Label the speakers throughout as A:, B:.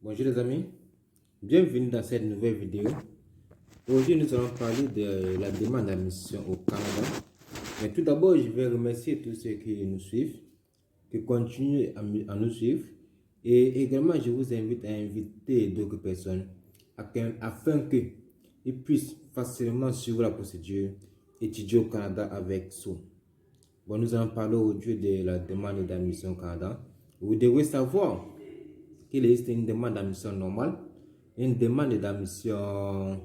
A: Bonjour les amis, bienvenue dans cette nouvelle vidéo. Aujourd'hui nous allons parler de la demande d'admission au Canada. Mais tout d'abord je vais remercier tous ceux qui nous suivent, qui continuent à nous suivre. Et également je vous invite à inviter d'autres personnes afin qu'ils puissent facilement suivre la procédure étudier au Canada avec SO. Bon, nous allons parler aujourd'hui de la demande d'admission au Canada. Vous devez savoir qu'il existe une demande d'admission normale et une demande d'admission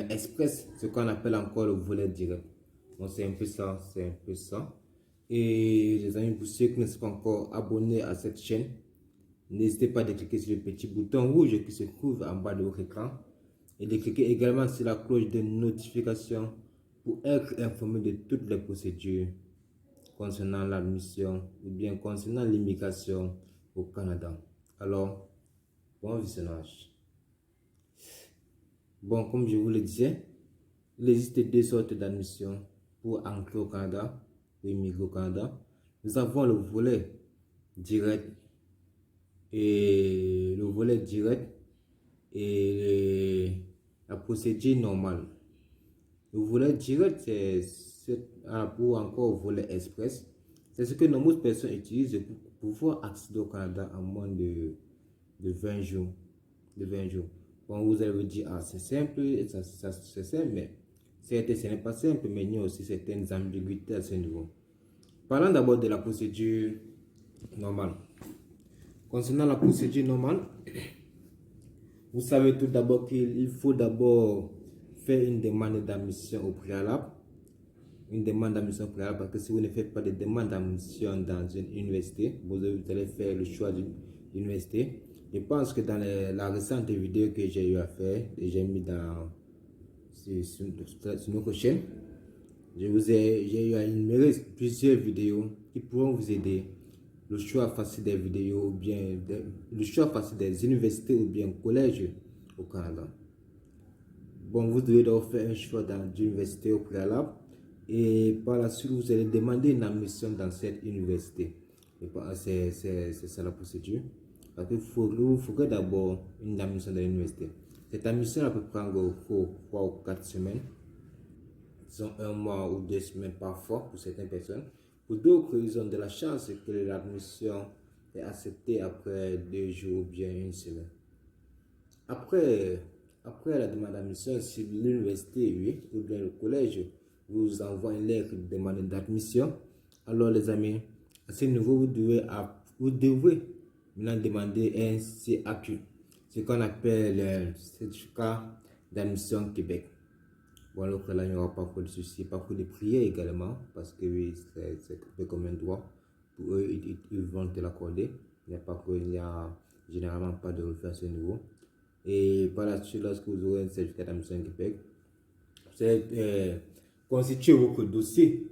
A: express, ce qu'on appelle encore le volet direct. Bon, c'est un peu ça, Et les amis, pour ceux qui ne sont pas encore abonnés à cette chaîne, n'hésitez pas à cliquer sur le petit bouton rouge qui se trouve en bas de votre écran et de cliquer également sur la cloche de notification pour être informé de toutes les procédures concernant l'admission ou bien concernant l'immigration au Canada. Alors, bon visionnage. Bon, comme je vous le disais, il existe deux sortes d'admission pour entrer au Canada, pour immigrer au Canada. Nous avons le volet direct et la procédure normale. Le volet direct, c'est pour encore volet express. C'est ce que nombreuses personnes utilisent pour pouvoir accéder au Canada en moins de 20 jours. Bon, vous allez vous dire, ah, c'est simple, c'est simple, mais certes, ce n'est pas simple, mais il y a aussi certaines ambiguïtés à ce niveau. Parlons d'abord de la procédure normale. Concernant la procédure normale, vous savez tout d'abord qu'il faut d'abord faire une demande d'admission au préalable. Une demande d'admission préalable, parce que si vous ne faites pas de demande d'admission dans une université, vous allez faire le choix d'une université. Je pense que dans la récente vidéo que j'ai eu à faire, et j'ai mis sur notre chaîne, j'ai eu à énumérer plusieurs vidéos qui pourront vous aider. Le choix facile des vidéos ou bien le choix facile des universités ou bien collèges au Canada. Bon, vous devez donc faire un choix dans l'université au préalable et par la suite vous allez demander une admission dans cette université. C'est ça la procédure. Parce qu'il faudrait d'abord une admission dans l'université. Cette admission peut prendre 3 ou 4 semaines. Disons 1 mois ou 2 semaines parfois pour certaines personnes. Pour d'autres, ils ont de la chance que l'admission est acceptée après 2 jours ou bien 1 semaine. Après la demande d'admission, si l'université, oui, ou bien le collège vous envoie une lettre de demande d'admission, alors les amis, à ce niveau, vous devez maintenant demander un CAQ, ce qu'on appelle le certificat d'admission Québec. Bon, alors là, il n'y aura pas trop de soucis, pas trop de prières également, parce que oui, c'est un peu comme un droit. Pour eux, ils vont te l'accorder. Il n'y a généralement pas de refus à ce niveau. Et par la suite, lorsque vous aurez un certificat d'admission Québec, c'est constituer votre dossier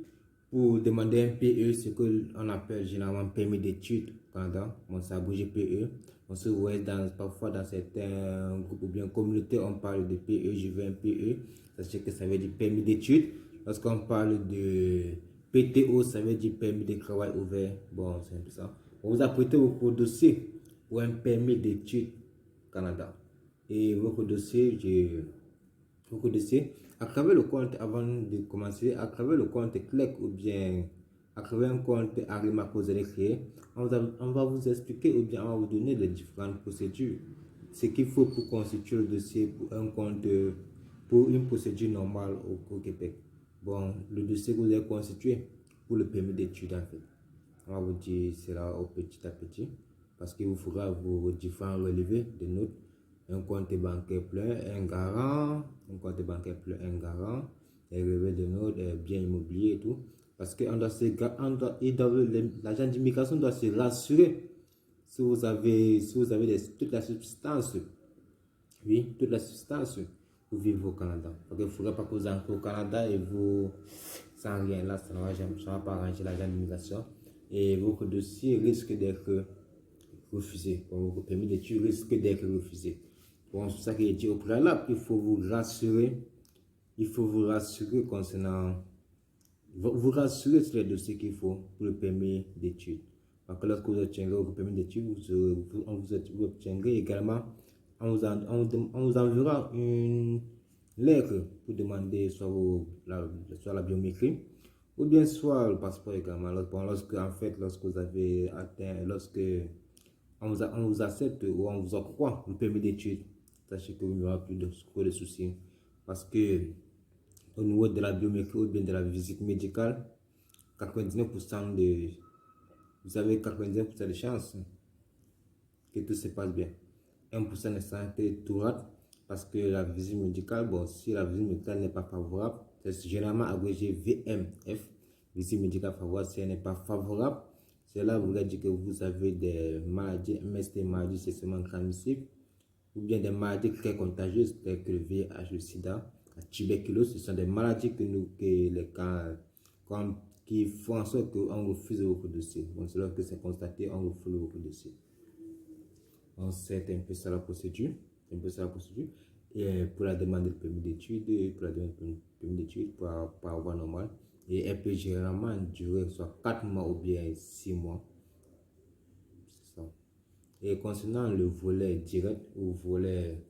A: pour demander un PE, ce qu'on appelle généralement permis d'études au Canada. Bon, ça a bougé PE. On se voit parfois dans certains groupes ou bien communautés, on parle de PE, je veux un PE. Sachez que ça veut dire permis d'études. Lorsqu'on parle de PTO, ça veut dire permis de travail ouvert. Bon, c'est un peu ça. On vous a prêté votre dossier pour un permis d'études au Canada. Et votre dossier, à travers le compte, avant de commencer, à travers le compte CLEC ou bien à travers un compte Arima que vous allez créer, on va vous expliquer ou bien on va vous donner les différentes procédures. Ce qu'il faut pour constituer le dossier pour un compte, pour une procédure normale au Québec. Bon, le dossier que vous allez constituer pour le permis d'études en fait. On va vous dire cela au petit à petit parce qu'il vous faudra vos différents relevés de notes. Un compte bancaire plein, un garant, les relevés de notes, biens immobiliers et tout. Parce que l'agent d'immigration doit se rassurer si vous avez toute la substance, oui, toute la substance pour vivre au Canada. Parce qu'il ne faudrait pas que vous entrez au Canada et vous, sans rien là, ça ne va pas arranger l'agent d'immigration. Et votre dossier risque d'être refusé. Votre permis d'études risque d'être refusé. Bon, c'est ça qui est dit au préalable. Il faut vous rassurer concernant, vous rassurer sur les dossiers qu'il faut pour le permis d'études. parce que lorsque vous obtiendrez votre permis d'études, vous obtiendrez également, on vous enverra une lettre pour demander soit la biométrie, ou bien soit le passeport également. Lorsque vous avez atteint, lorsque on vous accepte ou on vous octroie le permis d'études, sachez qu'il n'y aura plus de soucis. Parce que au niveau de la biométrie ou bien de la visite médicale, 99% de, vous avez 99% de chances que tout se passe bien. 1% de chance que tout rate, parce que la visite médicale, bon, si la visite médicale n'est pas favorable, c'est généralement abrégé VMF, visite médicale favorable. Si elle n'est pas favorable, c'est là vous dire que vous avez des maladies, MST, maladies sexuellement transmissibles, ou bien des maladies très contagieuses, telles que le VIH, le sida, la tuberculose. Ce sont des maladies qui font en sorte qu'on refuse votre dossier. Donc, c'est là que c'est constaté, on refuse votre dossier. Donc, c'est un peu ça la procédure. C'est un peu ça la procédure. Et pour la demande de permis d'études, pour avoir normal. Et elle peut généralement durer soit 4 mois ou bien 6 mois. C'est ça. Et concernant le volet direct ou volet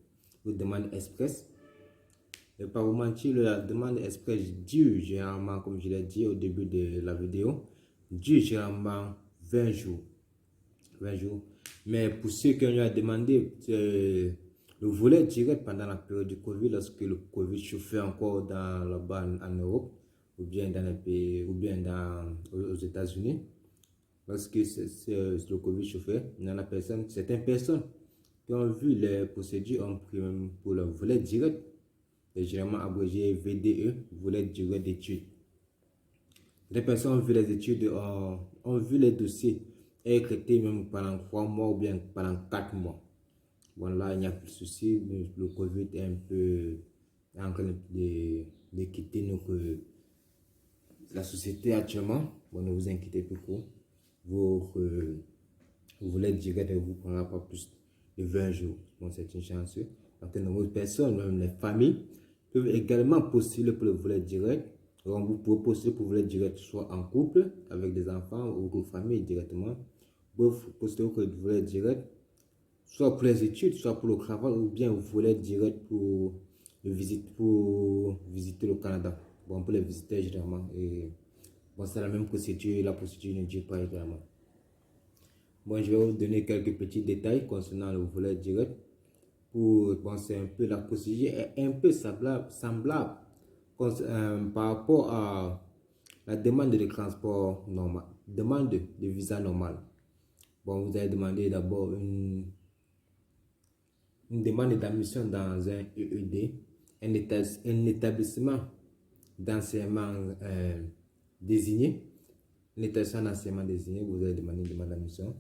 A: ou demande express, et pas vous mentir, la demande express dure généralement, comme je l'ai dit au début de la vidéo, dure généralement 20 jours. 20 jours. Mais pour ceux qui ont demandé le volet direct pendant la période du Covid, lorsque le Covid chauffait encore là-bas en Europe, ou bien dans les pays, ou bien aux États-Unis, lorsque le Covid chauffait, il y en a certaines personnes qui ont vu les procédures ont pris pour le volet direct, c'est généralement abrégé VDE, volet direct d'études. Les personnes ont vu les études, ont vu les dossiers et traités même pendant 3 mois ou bien pendant 4 mois. Bon, là, il n'y a plus de souci. Le Covid est un peu en train de quitter la société actuellement. Bon, ne vous inquiétez plus trop. Vous voulez direct, vous ne prendra pas plus de 20 jours. Bon, c'est une chance. Donc, de nombreuses personnes, même les familles, peuvent également postuler pour le volet direct. Donc, vous pouvez postuler pour le volet direct, soit en couple, avec des enfants ou vos familles directement. Vous pouvez postuler pour le volet direct, soit pour les études, soit pour le travail, ou bien vous voulez direct pour visiter le Canada. Bon, pour les visiteurs généralement. Et bon, c'est la même procédure, la procédure ne dure pas également. Bon, je vais vous donner quelques petits détails concernant le volet direct. Pour penser un peu, la procédure est un peu semblable par rapport à la demande de transport normal, demande de visa normal. Bon, vous allez demander d'abord une demande d'admission dans un EED, un établissement d'enseignement désigné. Un établissement d'enseignement désigné, vous allez demander une demande d'admission.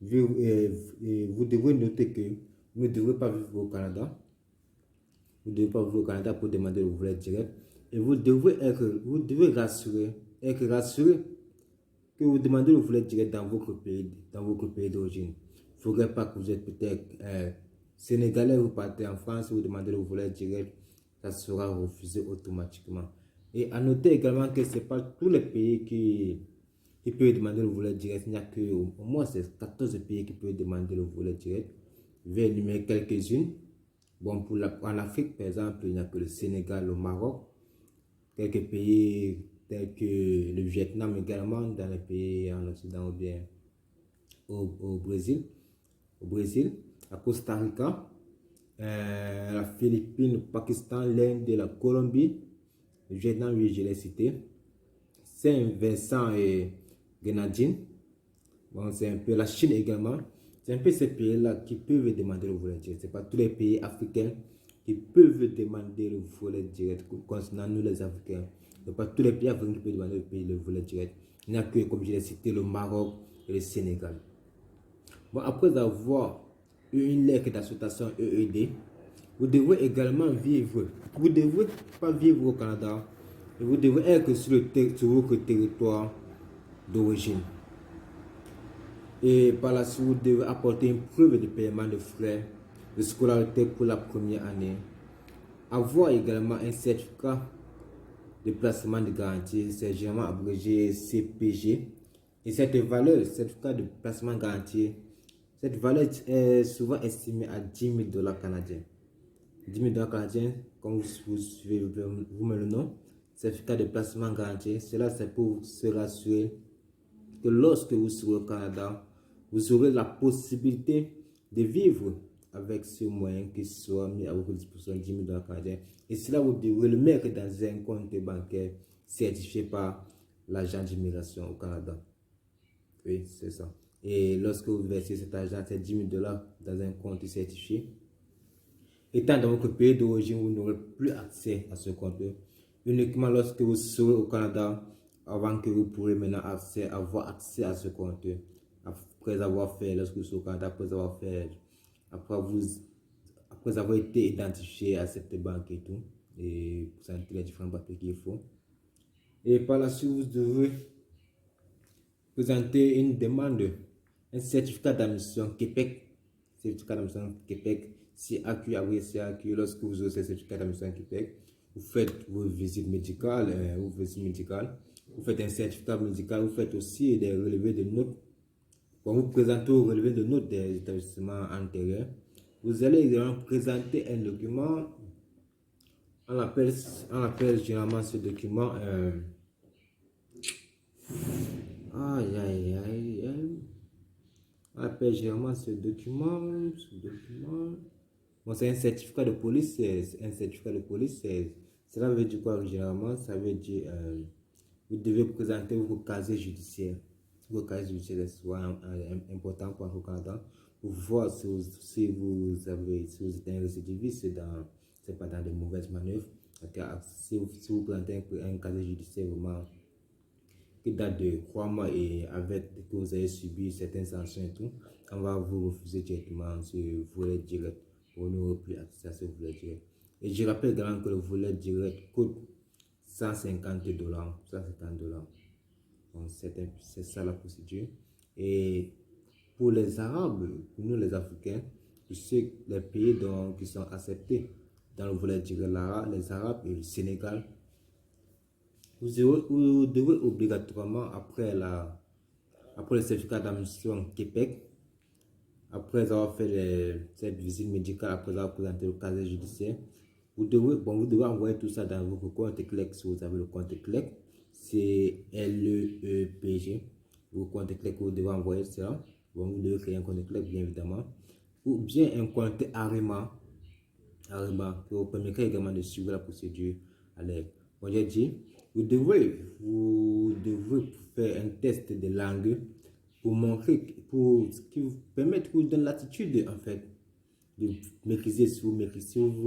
A: Vous devrez noter que vous ne devrez pas vivre au Canada. Vous ne devez pas vivre au Canada pour demander le volet direct. Et vous devez être rassuré que vous demandez le volet direct dans votre pays d'origine. Il ne faudrait pas que vous êtes peut-être Sénégalais, vous partez en France, vous demandez le volet direct, ça sera refusé automatiquement. Et à noter également que ce n'est pas tous les pays qui peuvent demander le volet direct. Il n'y a que au moins 14 pays qui peuvent demander le volet direct. Je vais énumérer quelques-unes. Bon, en Afrique, par exemple, il n'y a que le Sénégal, le Maroc, quelques pays tels que le Vietnam également, dans les pays en Occident ou bien au Brésil, la Costa Rica, la Philippine, le Pakistan, l'Inde, la Colombie, le Vietnam, oui, je l'ai cité, Saint-Vincent et Grenadines, bon, c'est un peu la Chine également. C'est un peu ces pays-là qui peuvent demander le volet direct. Ce n'est pas tous les pays africains qui peuvent demander le volet direct concernant nous les Africains. Ce n'est pas tous les pays africains qui peuvent demander le volet direct. Il n'y a que, comme je l'ai cité, le Maroc et le Sénégal. Bon, après avoir eu une lettre d'association EED, vous devrez également vivre. Vous ne devrez pas vivre au Canada. Vous devrez être sur votre territoire d'origine. Et par la suite, vous devez apporter une preuve de paiement de frais de scolarité pour la première année. Avoir également un certificat de placement de garantie, c'est généralement abrégé CPG. Et cette valeur, certificat de placement garanti, cette valeur est souvent estimée à 10 000 dollars canadiens. 10 000 dollars canadiens, comme vous suivez vous-même le nom, certificat de placement garanti. Cela, c'est pour se rassurer que lorsque vous serez au Canada, vous aurez la possibilité de vivre avec ce moyen qui sera mis à votre disposition, 10 000 dollars canadiens. Et cela, vous devrez le mettre dans un compte bancaire certifié par l'agent d'immigration au Canada. Oui, c'est ça. Et lorsque vous versez cet argent, c'est 10 000 dollars dans un compte certifié. Étant dans votre pays d'origine, vous n'aurez plus accès à ce compte uniquement lorsque vous serez au Canada, avant que vous pourrez maintenant avoir accès à ce compte. Après avoir fait, lorsque vous serez au Canada, après avoir été identifié à cette banque et tout, et présenter les différents papiers qu'il faut. Et par la suite, vous devrez présenter une demande, un certificat d'admission Québec, certificat d'admission Québec, CAQ, oui, CAQ. Lorsque vous aurez ce certificat d'admission Québec, vous faites vos visites médicales, vous faites un certificat médical, vous faites aussi des relevés de notes. Quand vous présentez au relevé de notes des établissements antérieurs, vous allez également présenter un document. On appelle généralement ce document aïe aïe aïe aïe. On appelle généralement ce document. Bon, c'est un certificat de police. Un certificat de police. Cela veut dire quoi généralement? Ça veut dire vous devez présenter vos casiers judiciaires. Vos casiers judiciaires sont importants pour le Canada pour voir si vous êtes un récidiviste, c'est pas dans de mauvaises manœuvres. Si vous présentez un casier judiciaire vraiment qui date de 3 mois et avec que vous avez subi certaines sanctions et tout, on va vous refuser directement ce volet direct. Vous n'aurez plus accès à ce volet direct. Et je rappelle également que le volet direct coûte 150 dollars. 150 dollars. Donc c'est ça la procédure. Et pour les Arabes, pour nous les Africains, ceux les pays qui sont acceptés dans le volet direct, les Arabes et le Sénégal, vous devez obligatoirement, après le certificat d'admission Québec, après avoir fait cette visite médicale, après avoir présenté le casier judiciaire, vous devez envoyer tout ça dans votre compte CLEC si vous avez le compte CLEC. C'est LEEPG. Votre compte CLEC, vous devez envoyer ça. Bon, vous devez créer un compte CLEC, bien évidemment. Ou bien un compte ARIMA. ARIMA, qui vous permettra également de suivre la procédure à l'aide. Bon, j'ai dit, vous devez faire un test de langue pour montrer, ce qui vous permet de vous donner l'attitude, en fait, de maîtriser, si vous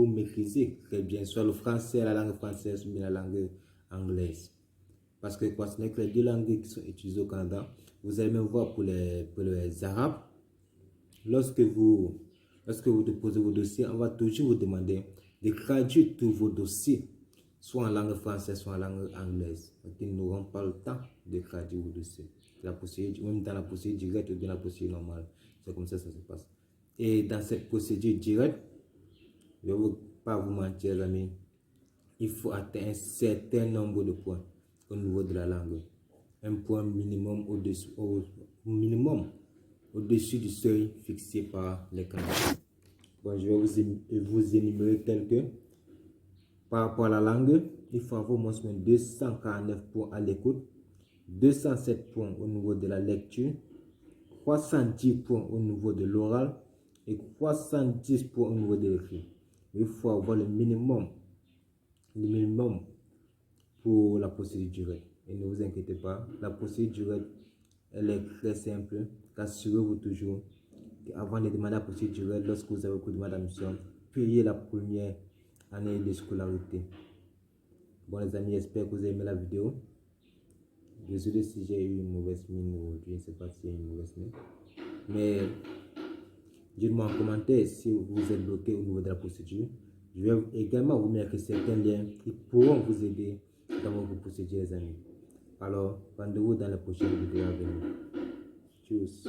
A: maîtrisez très bien, soit le français, la langue française ou bien la langue anglaise. Parce que ce n'est que les deux langues qui sont utilisées au Canada. Vous allez même voir pour les Arabes, lorsque vous déposez vos dossiers, on va toujours vous demander de traduire tous vos dossiers, soit en langue française, soit en langue anglaise. Donc, ils n'auront pas le temps de traduire vos dossiers. La procédure, même dans la procédure directe ou dans la procédure normale. C'est comme ça que ça se passe. Et dans cette procédure directe, je ne vais pas vous mentir, les amis, il faut atteindre un certain nombre de points au niveau de la langue. Un point minimum au-dessus du seuil fixé par les candidats. Bon, je vais vous énumérer quelques. Par rapport à la langue, il faut avoir au moins 249 points à l'écoute, 207 points au niveau de la lecture, 310 points au niveau de l'oral et 310 points au niveau de l'écrit. Il faut avoir le minimum pour la procédure directe. Et ne vous inquiétez pas, la procédure directe, elle est très simple. Assurez-vous toujours qu'avant de demander la procédure directe, lorsque vous avez demandé d'admission, payez la première année de scolarité. Bon les amis, j'espère que vous avez aimé la vidéo. Désolé si j'ai eu une mauvaise mine ou je ne sais pas si j'ai une mauvaise mine. Mais dites-moi en commentaire si vous êtes bloqué au niveau de la procédure. Je vais également vous mettre certains liens qui pourront vous aider dans votre procédure, les amis. Alors, rendez-vous dans la prochaine vidéo à venir. Tchuss.